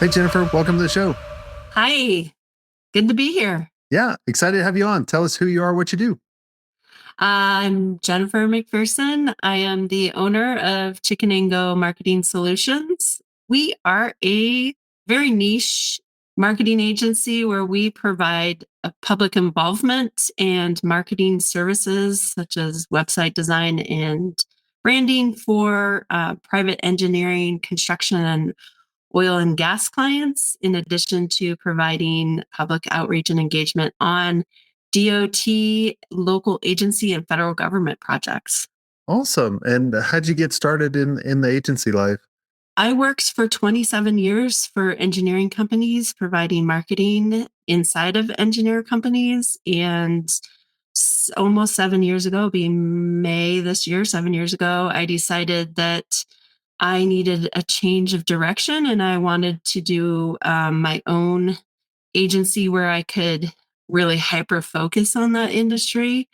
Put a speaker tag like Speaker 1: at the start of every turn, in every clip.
Speaker 1: Hey, Jennifer, welcome to the show.
Speaker 2: Hi, good to be here.
Speaker 1: Yeah, excited to have you on. Tell us who you are, what you do.
Speaker 2: I'm Jennifer McPherson. I am the owner of Chicken and Go Marketing Solutions. We are a very niche marketing agency where we provide a public involvement and marketing services such as website design and branding for private engineering, construction, and oil and gas clients, in addition to providing public outreach and engagement on DOT, local agency, and federal government projects.
Speaker 1: Awesome. And how'd you get started in the agency life?
Speaker 2: I worked for 27 years for engineering companies, providing marketing inside of engineer companies. And almost 7 years ago, being May this year, 7 years ago, I decided that I needed a change of direction and I wanted to do my own agency where I could really hyper focus on that industry.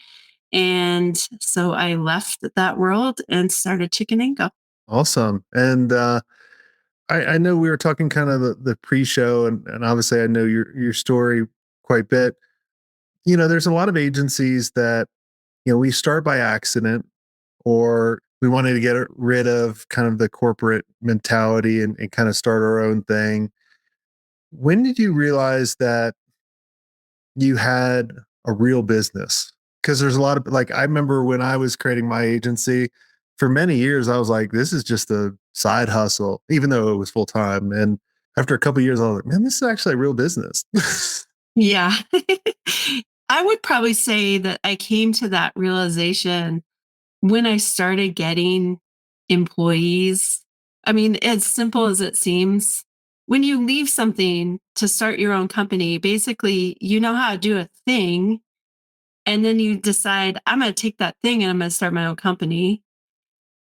Speaker 2: And so I left that world and started Chicken and Go.
Speaker 1: Awesome. And I know we were talking kind of the pre-show, and obviously I know your story quite a bit. There's a lot of agencies that, we start by accident, or we wanted to get rid of kind of the corporate mentality and kind of start our own thing. When did you realize that you had a real business? Because there's a lot of, like, I remember when I was creating my agency for many years, I was like, this is just a side hustle, even though it was full time. And after a couple of years, I was like, man, this is actually a real business.
Speaker 2: Yeah. I would probably say that I came to that realization when I started getting employees. I mean, as simple as it seems, when you leave something to start your own company, basically, you know how to do a thing. And then you decide, I'm going to take that thing and I'm going to start my own company.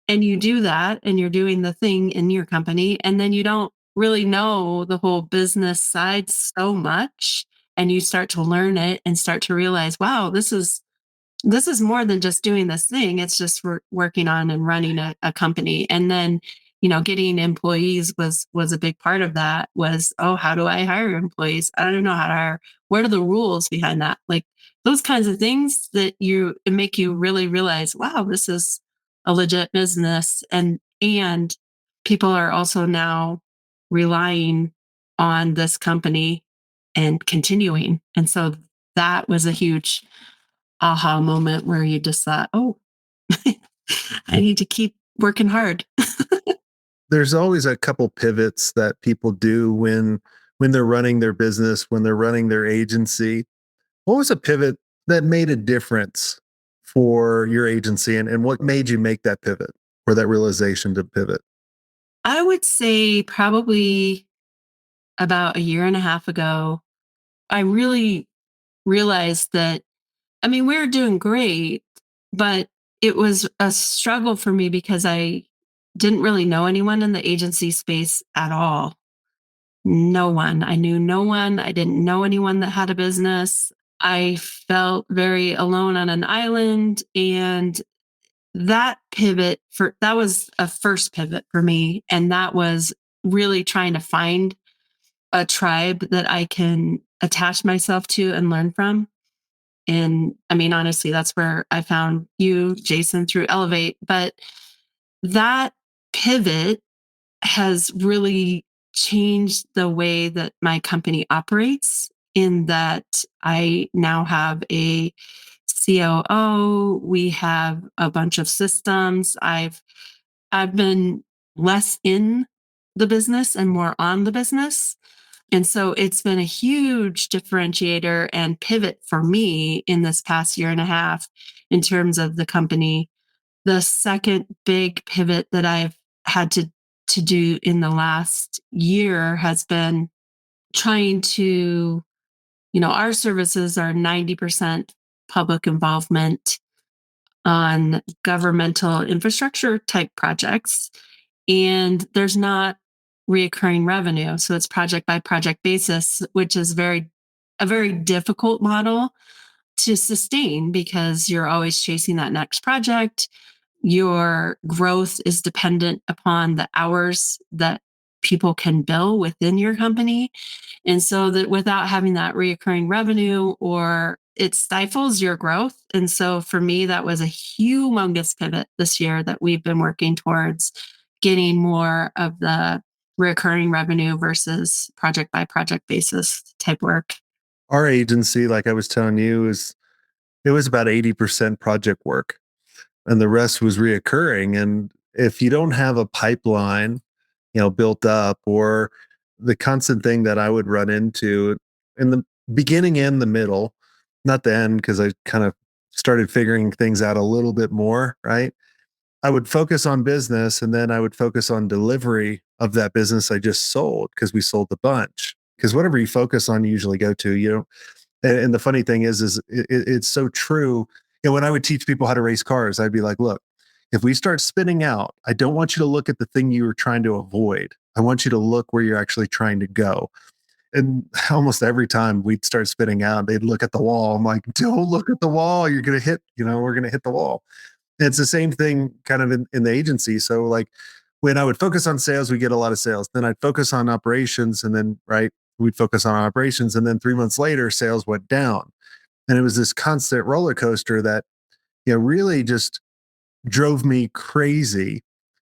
Speaker 2: And you do that and you're doing the thing in your company. And then you don't really know the whole business side so much. And you start to learn it and start to realize, wow, this is more than just doing this thing. It's just working on and running a company. And then, getting employees was a big part of that. Was, oh, how do I hire employees? I don't know how to hire. What are the rules behind that? Like those kinds of things that it make you really realize, wow, this is a legit business. And people are also now relying on this company and continuing. And so that was a huge aha moment where you just thought, oh, I need to keep working hard.
Speaker 1: There's always a couple pivots that people do when they're running their business, when they're running their agency. What was a pivot that made a difference for your agency, and what made you make that pivot or that realization to pivot?
Speaker 2: I would say probably about a year and a half ago, I really realized that, I mean, we were doing great, but it was a struggle for me because I didn't really know anyone in the agency space at all. No one. I knew no one. I didn't know anyone that had a business. I felt very alone on an island. And that was a first pivot for me. And that was really trying to find a tribe that I can attach myself to and learn from. And I mean, honestly, that's where I found you, Jason, through Elevate. But that pivot has really changed the way that my company operates, in that I now have a COO, we have a bunch of systems. I've been less in the business and more on the business. And so it's been a huge differentiator and pivot for me in this past year and a half in terms of the company. The second big pivot that I've had to do in the last year has been trying to, our services are 90% public involvement on governmental infrastructure type projects. And there's not reoccurring revenue. So it's project by project basis, which is a very difficult model to sustain because you're always chasing that next project. Your growth is dependent upon the hours that people can bill within your company. And so that without having that reoccurring revenue, or it stifles your growth. And so for me, that was a humongous pivot this year that we've been working towards getting more of the recurring revenue versus project by project basis type work.
Speaker 1: Our agency, like I was telling you, is it was about 80% project work and the rest was reoccurring. And if you don't have a pipeline, built up, or the constant thing that I would run into in the beginning and the middle, not the end, because I kind of started figuring things out a little bit more, right? I would focus on business and then I would focus on delivery of that business I just sold because we sold the bunch. Because whatever you focus on, you usually go to, and the funny thing is it's so true. When I would teach people how to race cars, I'd be like, look, if we start spinning out, I don't want you to look at the thing you were trying to avoid. I want you to look where you're actually trying to go. And almost every time we'd start spinning out, they'd look at the wall. I'm like, don't look at the wall. You're going to hit, we're going to hit the wall. And it's the same thing kind of in the agency. So, like, when I would focus on sales, we get a lot of sales. Then I'd focus on operations, and then, right, we'd focus on operations. And then 3 months later, sales went down. And it was this constant roller coaster that, really just drove me crazy.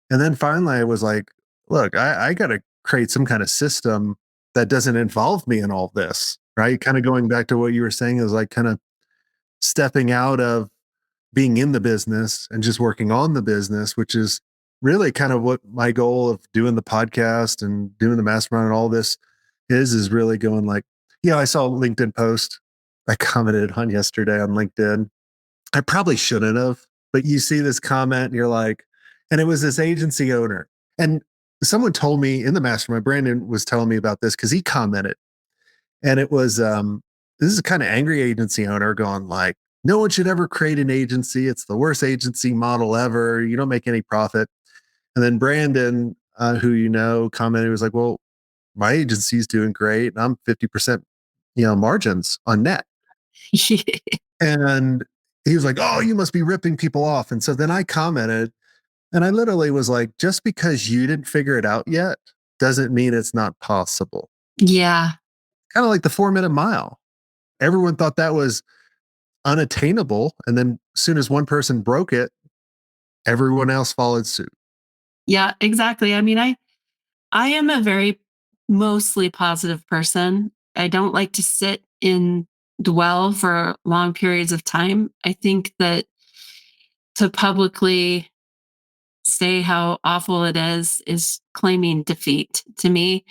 Speaker 1: And then finally, I was like, look, I got to create some kind of system that doesn't involve me in all this, right? Kind of going back to what you were saying is like kind of stepping out of being in the business and just working on the business, which is really kind of what my goal of doing the podcast and doing the mastermind and all this is really going like, I saw a LinkedIn post I commented on yesterday on LinkedIn. I probably shouldn't have, but you see this comment and you're like, and it was this agency owner. And someone told me in the mastermind, Brandon was telling me about this because he commented. And it was this is a kind of angry agency owner going like, no one should ever create an agency. It's the worst agency model ever. You don't make any profit. And then Brandon, who commented, was like, well, my agency's doing great. And I'm 50%, margins on net. And he was like, oh, you must be ripping people off. And so then I commented and I literally was like, just because you didn't figure it out yet doesn't mean it's not possible.
Speaker 2: Yeah.
Speaker 1: Kind of like the 4 minute mile. Everyone thought that was unattainable. And then as soon as one person broke it, everyone else followed suit.
Speaker 2: Yeah, exactly. I mean, I am a very mostly positive person. I don't like to sit in dwell for long periods of time. I think that to publicly say how awful it is claiming defeat to me.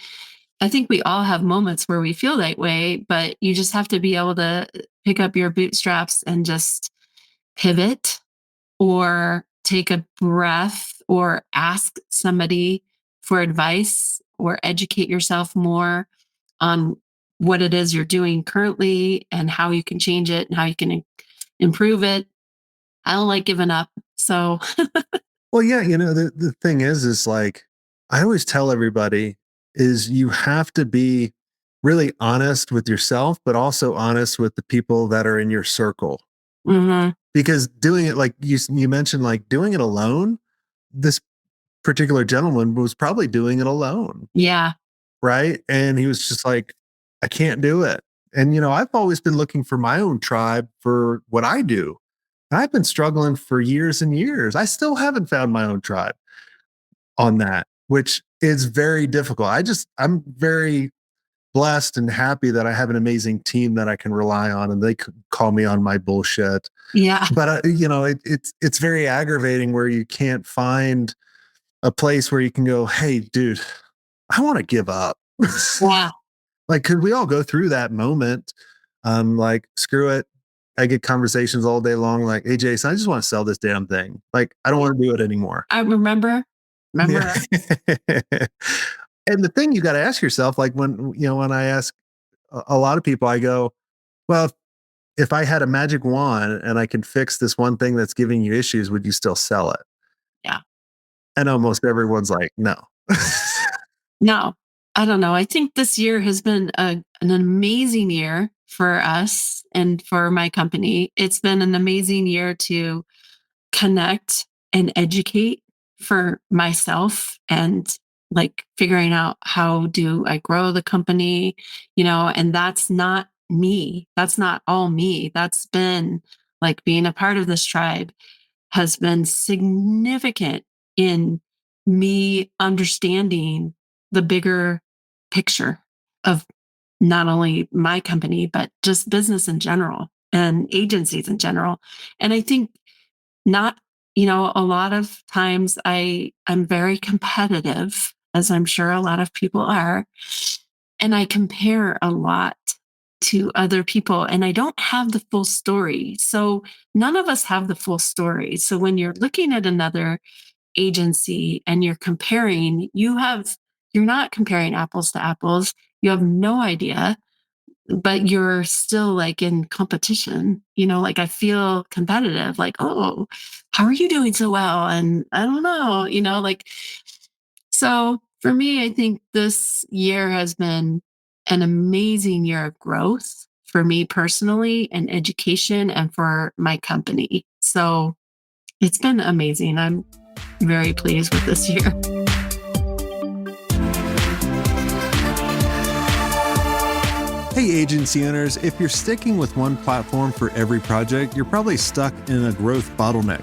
Speaker 2: I think we all have moments where we feel that way, but you just have to be able to pick up your bootstraps and just pivot or take a breath or ask somebody for advice or educate yourself more on what it is you're doing currently and how you can change it and how you can improve it. I don't like giving up. So,
Speaker 1: Well, yeah, the thing is like, I always tell everybody is you have to be really honest with yourself, but also honest with the people that are in your circle.
Speaker 2: mhm,
Speaker 1: Because doing it like you mentioned, like doing it alone, this particular gentleman was probably doing it alone,
Speaker 2: yeah,
Speaker 1: right? And he was just like, I can't do it. And I've always been looking for my own tribe for what I do. And I've been struggling for years and years. I still haven't found my own tribe on that, which is very difficult. I'm very blessed and happy that I have an amazing team that I can rely on and they could call me on my bullshit.
Speaker 2: yeah,
Speaker 1: But it's very aggravating where you can't find a place where you can go, hey, dude, I want to give up.
Speaker 2: yeah,
Speaker 1: Like, could we all go through that moment? Like, screw it. I get conversations all day long, like, hey, Jason, I just want to sell this damn thing. Like, I don't
Speaker 2: yeah.
Speaker 1: want to do it anymore.
Speaker 2: I remember.
Speaker 1: Yeah. And the thing you got to ask yourself, like when I ask a lot of people, I go, well, if I had a magic wand and I could fix this one thing that's giving you issues, would you still sell it?
Speaker 2: Yeah.
Speaker 1: And almost everyone's like, no.
Speaker 2: No, I don't know. I think this year has been an amazing year for us and for my company. It's been an amazing year to connect and educate for myself and like figuring out how do I grow the company, and that's not me. That's not all me. That's been like being a part of this tribe has been significant in me understanding the bigger picture of not only my company, but just business in general and agencies in general. And I think not, a lot of times I'm very competitive, as I'm sure a lot of people are, and I compare a lot to other people and I don't have the full story. So none of us have the full story. So when you're looking at another agency and you're comparing, you're not comparing apples to apples. You have no idea, but you're still like in competition, like I feel competitive, like, oh, how are you doing so well? And I don't know, like, so for me, I think this year has been an amazing year of growth for me personally and education and for my company. So it's been amazing. I'm very pleased with this year.
Speaker 1: Hey, agency owners, if you're sticking with one platform for every project, you're probably stuck in a growth bottleneck.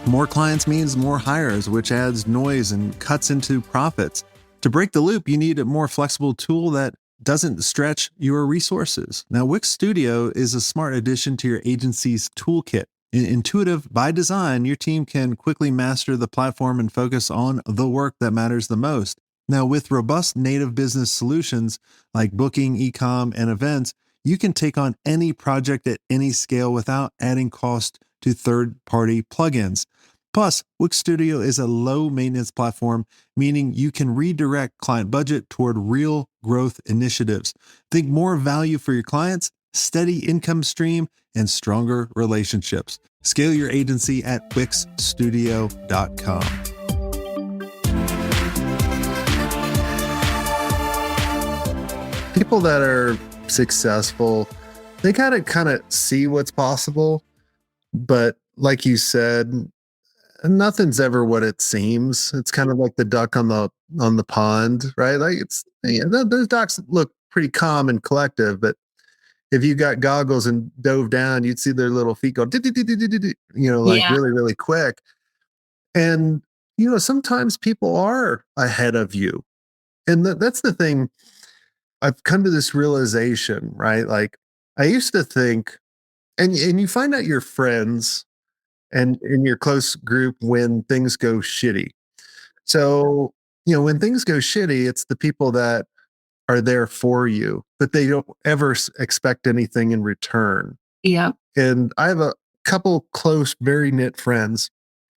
Speaker 1: More clients means more hires, which adds noise and cuts into profits. To break the loop, you need a more flexible tool that doesn't stretch your resources. Now, Wix Studio is a smart addition to your agency's toolkit. Intuitive by design, your team can quickly master the platform and focus on the work that matters the most. Now, with robust native business solutions like booking, e-com, and events, you can take on any project at any scale without adding cost to third-party plugins. Plus, Wix Studio is a low maintenance platform, meaning you can redirect client budget toward real growth initiatives. Think more value for your clients, steady income stream, and stronger relationships. Scale your agency at wixstudio.com. People that are successful, they gotta kind of see what's possible. But like you said, nothing's ever what it seems. It's kind of like the duck on the pond, right? Like those ducks look pretty calm and collective, but if you got goggles and dove down, you'd see their little feet go, like
Speaker 2: Yeah.
Speaker 1: really, really quick. And sometimes people are ahead of you, and that's the thing. I've come to this realization, right? Like I used to think, and you find out your friends and in your close group when things go shitty. So, when things go shitty, it's the people that are there for you, but they don't ever expect anything in return.
Speaker 2: Yep.
Speaker 1: And I have a couple close, very knit friends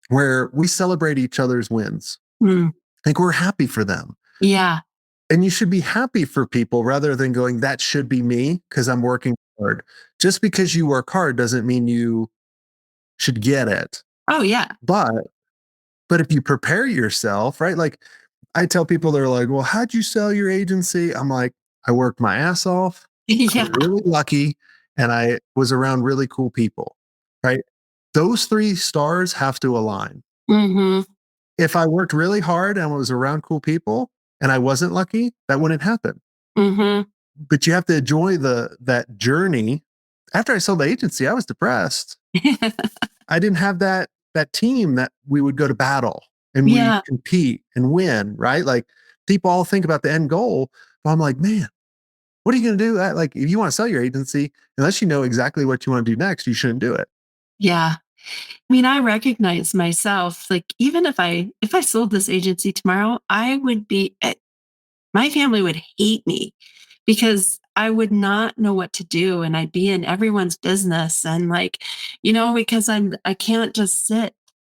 Speaker 1: where we celebrate each other's wins.
Speaker 2: Mm.
Speaker 1: Like we're happy for them.
Speaker 2: Yeah.
Speaker 1: And you should be happy for people rather than going, that should be me because I'm working hard. Just because you work hard doesn't mean you should get it.
Speaker 2: Oh, yeah.
Speaker 1: But if you prepare yourself, right? Like I tell people, they're like, well, how'd you sell your agency? I'm like, I worked my ass off. I
Speaker 2: Yeah.
Speaker 1: was really lucky and I was around really cool people, right? Those three stars have to align.
Speaker 2: Hmm.
Speaker 1: If I worked really hard and was around cool people and I wasn't lucky, that wouldn't happen.
Speaker 2: Hmm.
Speaker 1: But you have to enjoy that journey. After I sold the agency, I was depressed. I didn't have that team that we would go to battle and we
Speaker 2: Yeah.
Speaker 1: compete and win, right? Like people all think about the end goal, but I'm like, man, what are you going to do? Like if you want to sell your agency, unless you know exactly what you want to do next, you shouldn't do it.
Speaker 2: Yeah. I mean, I recognize myself, like even if I sold this agency tomorrow, I would be my family would hate me because I would not know what to do and I'd be in everyone's business and like, because I can't just sit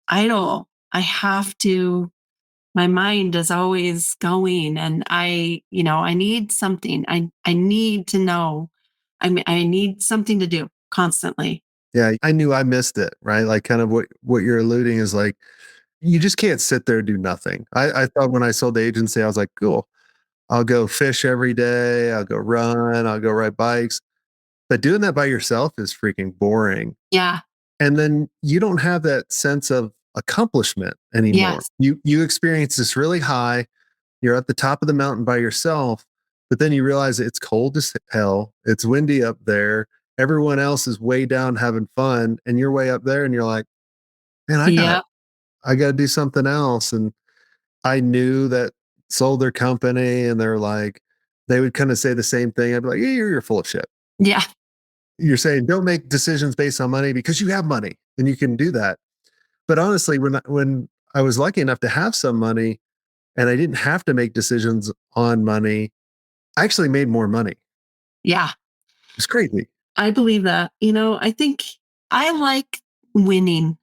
Speaker 2: idle. I have to my mind is always going and I need something. I need to know. I need something to do constantly.
Speaker 1: Yeah, I knew I missed it, right? Like kind of what you're alluding is like you just can't sit there and do nothing. I thought when I sold the agency, I was like, cool. I'll go fish every day. I'll go run. I'll go ride bikes. But doing that by yourself is freaking boring.
Speaker 2: Yeah.
Speaker 1: And then you don't have that sense of accomplishment anymore.
Speaker 2: Yes.
Speaker 1: You experience this really high, You're at the top of the mountain by yourself, but then you realize it's cold as hell. It's windy up there. Everyone else is way down having fun, and you're way up there, and you're like, man,
Speaker 2: Yep.
Speaker 1: I got to do something else. And I knew that sold their company, and they're like, they would kind of say the same thing. I'd be like, yeah, you're full of shit.
Speaker 2: Yeah.
Speaker 1: You're saying don't make decisions based on money because you have money and you can do that. But honestly, when I was lucky enough to have some money and I didn't have to make decisions on money, I actually made more money.
Speaker 2: Yeah.
Speaker 1: It's crazy.
Speaker 2: I believe that. I think I like winning.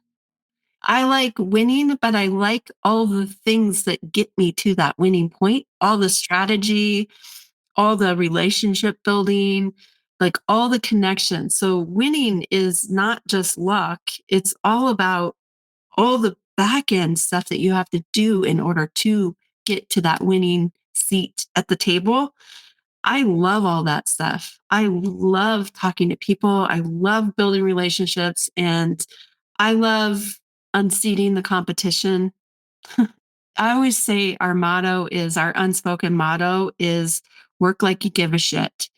Speaker 2: I like winning, but I like all the things that get me to that winning point, all the strategy, all the relationship building, like all the connections. So winning is not just luck, it's all about all the back end stuff that you have to do in order to get to that winning seat at the table. I love all that stuff. I love talking to people. I love building relationships and I love unseating the competition. I always say our unspoken motto is work like you give a shit.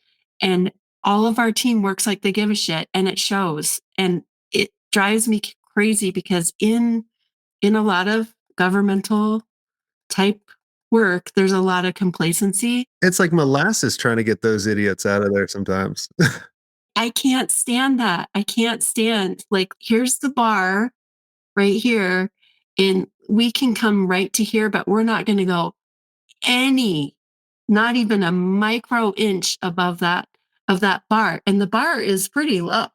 Speaker 2: And all of our team works like they give a shit and it shows. And it drives me crazy because in a lot of governmental type work, there's a lot of complacency.
Speaker 1: It's like molasses trying to get those idiots out of there sometimes.
Speaker 2: I can't stand that. I can't stand like here's the bar right here and we can come right to here but we're not going to go any not even a micro inch above that of that bar and the bar is pretty low.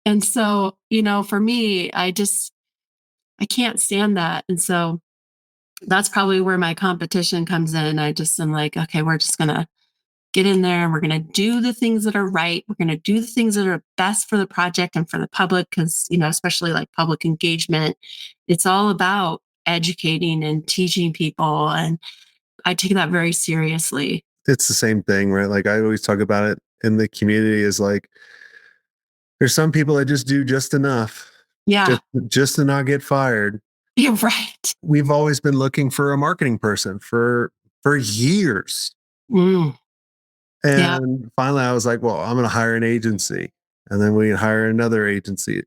Speaker 2: And so, for me, I can't stand that. And so that's probably where my competition comes in. I just am like, okay, we're just going to get in there and we're going to do the things that are right. We're going to do the things that are best for the project and for the public because, especially like public engagement, it's all about educating and teaching people. And I take that very seriously.
Speaker 1: It's the same thing, right? Like I always talk about it in the community is like there's some people that just do just enough
Speaker 2: Yeah,
Speaker 1: just to not get fired.
Speaker 2: you're right.
Speaker 1: We've always been looking for a marketing person for years.
Speaker 2: Mm, yeah,
Speaker 1: And finally I was like, well, I'm going to hire an agency. And then we hire another agency.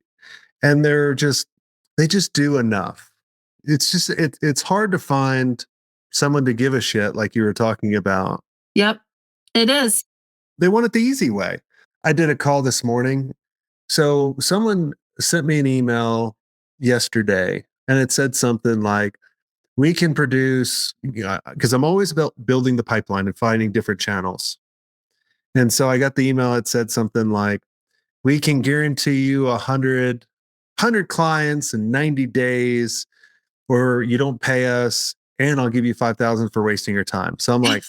Speaker 1: And they just do enough. It's hard to find someone to give a shit like you were talking about.
Speaker 2: yep, it is.
Speaker 1: They want it the easy way. I did a call this morning. So someone sent me an email yesterday and it said something like, we can produce, because I'm always about building the pipeline and finding different channels. And so I got the email. It said something like, we can guarantee you 100 clients in 90 days, or you don't pay us, and I'll give you 5,000 for wasting your time. So I'm like,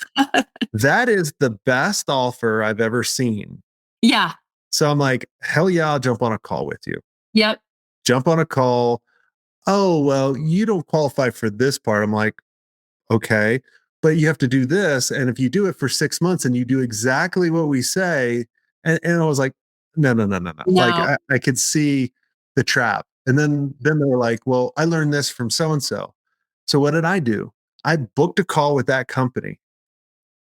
Speaker 1: that is the best offer I've ever seen.
Speaker 2: Yeah,
Speaker 1: So I'm like, hell yeah, I'll jump on a call with you.
Speaker 2: yep,
Speaker 1: Jump on a call. Oh, well, you don't qualify for this part. I'm like, okay, but you have to do this. And if you do it for 6 months and you do exactly what we say, and I was like, no, no, no, no, no. Like
Speaker 2: no,
Speaker 1: I could see the trap. And then they were like, well, I learned this from so and so. So what did I do? I booked a call with that company.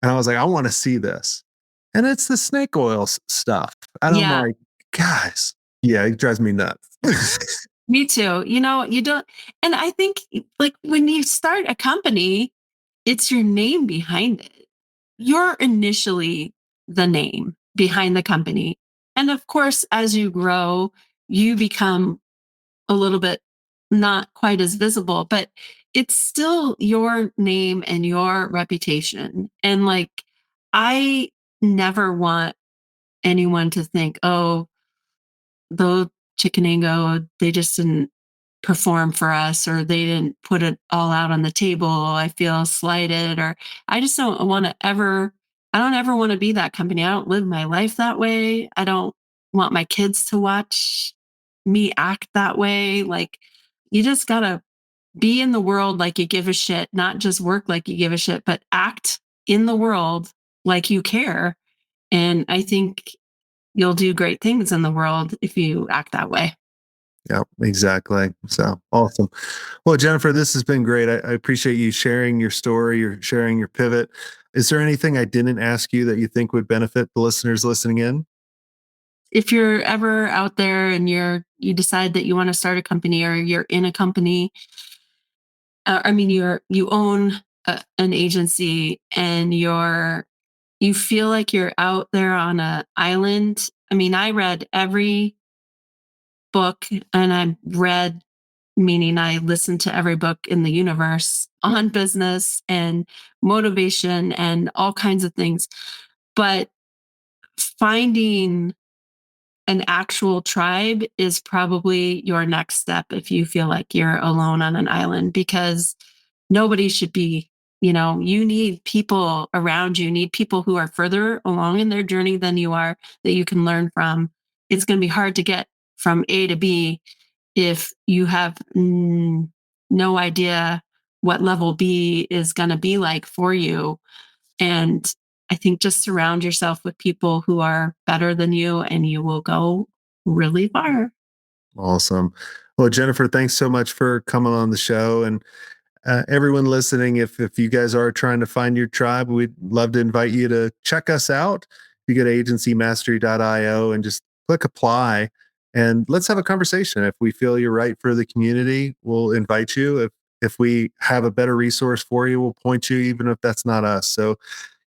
Speaker 1: And I was like, I want to see this. And it's the snake oil stuff. And I'm
Speaker 2: yeah.
Speaker 1: like, guys, yeah, it drives me nuts.
Speaker 2: Me too. You don't, and I think like when you start a company, it's your name behind it. You're initially the name behind the company. And of course, as you grow, you become a little bit not quite as visible, but it's still your name and your reputation. And like, I never want anyone to think, oh, the Chickenango, they just didn't perform for us or they didn't put it all out on the table. I feel slighted or I just don't want to ever I don't ever want to be that company. I don't live my life that way. I don't want my kids to watch me act that way. Like you just got to be in the world like you give a shit, not just work like you give a shit, but act in the world like you care. And I think you'll do great things in the world if you act that way.
Speaker 1: Yeah, exactly. So awesome. Well, Jennifer, this has been great. I appreciate you sharing your story, or sharing your pivot. Is there anything I didn't ask you that you think would benefit the listeners listening in?
Speaker 2: If you're ever out there and you decide that you want to start a company, or you're in a company, I mean, you own an agency, and you feel like you're out there on a island. I mean, I read every book, and I read, meaning I listened to every book in the universe on business and motivation and all kinds of things. But finding an actual tribe is probably your next step if you feel like you're alone on an island, because nobody should be, you need people around you, need people who are further along in their journey than you are, that you can learn from. It's going to be hard to get from A to B if you have no idea what level B is going to be like for you. And I think just surround yourself with people who are better than you, and you will go really far.
Speaker 1: Awesome. Well, Jennifer, thanks so much for coming on the show. And everyone listening, if you guys are trying to find your tribe, we'd love to invite you to check us out. You go to agencymastery.io and just click apply, and let's have a conversation. If we feel you're right for the community, we'll invite you. If we have a better resource for you, we'll point you, even if that's not us. So,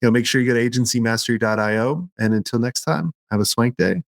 Speaker 1: make sure you go to agencymastery.io. And until next time, have a swank day.